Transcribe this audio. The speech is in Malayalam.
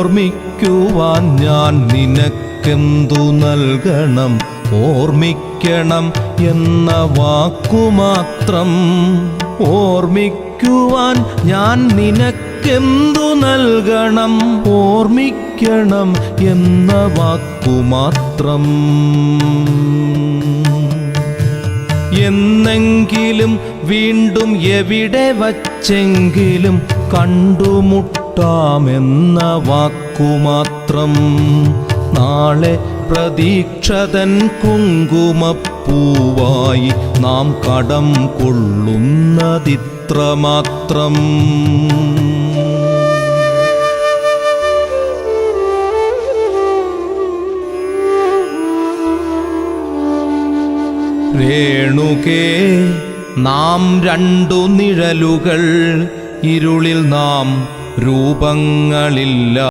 ഓർമ്മിക്കുവാൻ ഞാൻ നിനക്കെന്തു നൽകണം? ഓർമ്മിക്കണം എന്ന വാക്കുമാത്രം. ഓർമ്മിക്കുവാൻ ഞാൻ നിനക്കെന്തു നൽകണം? ഓർമ്മിക്കണം എന്ന വാക്കുമാത്രം. എന്നെങ്കിലും വീണ്ടും എവിടെ വച്ചെങ്കിലും കണ്ടുമുട്ടാമെന്ന വാക്കുമാത്രം. നാളെ പ്രതീക്ഷതൻ കുങ്കുമപ്പൂവായി നാം കടം കൊള്ളുന്നതിത്രമാത്രം. രേണുകേ, നാം രണ്ടു നിഴലുകൾ, ഇരുളിൽ നാം രൂപങ്ങളില്ല.